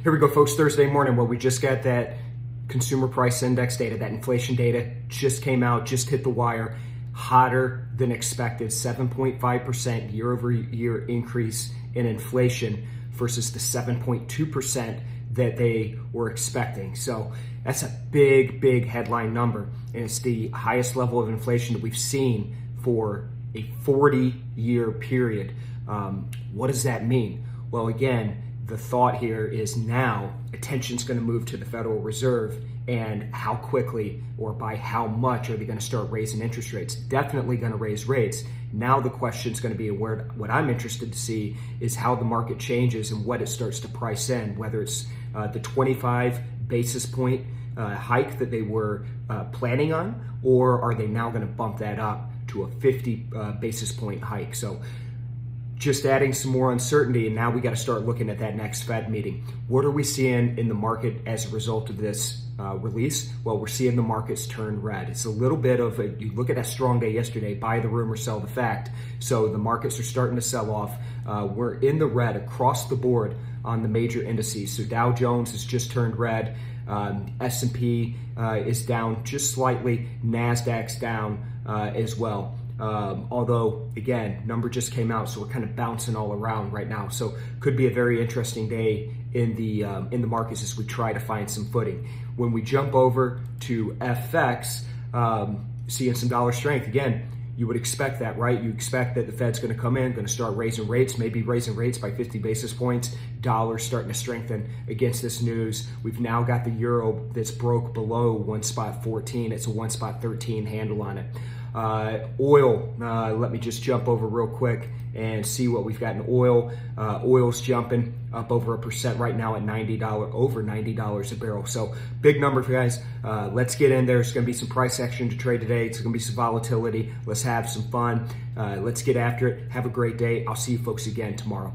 Here we go, folks. Thursday morning. Well, we just got that consumer price index data, that inflation data just came out, just hit the wire. Hotter than expected, 7.5% year over year increase in inflation versus the 7.2% that they were expecting. So that's a big headline number. And it's the highest level of inflation that we've seen for a 40-year period. What does that mean? Well, again, the thought here is now attention's going to move to the Federal Reserve and how quickly or by how much are they going to start raising interest rates? Definitely going to raise rates. Now the question is going to be, what I'm interested to see is how the market changes and what it starts to price in, whether it's the 25 basis point hike that they were planning on, or are they now going to bump that up to a 50 basis point hike? So just adding some more uncertainty, and now we got to start looking at that next Fed meeting. What are we seeing in the market as a result of this release? Well, we're seeing the markets turn red. It's a little bit of a, you look at that strong day yesterday, buy the rumor, sell the fact. So the markets are starting to sell off. We're in the red across the board on the major indices. So Dow Jones has just turned red. S&P is down just slightly. Nasdaq's down as well. Although, again, number just came out, so we're kind of bouncing all around right now. So could be a very interesting day in the markets as we try to find some footing. When we jump over to FX, seeing some dollar strength, again, you would expect that, right? You expect that the Fed's going to come in, going to start raising rates, maybe raising rates by 50 basis points. Dollar's starting to strengthen against this news. We've now got the euro that's broke below 1.14. It's a 1.13 handle on it. Oil, let me just jump over real quick and see what we've got in oil. Oil's jumping up over 1% right now at over $90 a barrel. So big number for you guys. Let's get in there. There's going to be some price action to trade today. It's going to be some volatility. Let's have some fun. Let's get after it. Have a great day. I'll see you folks again tomorrow.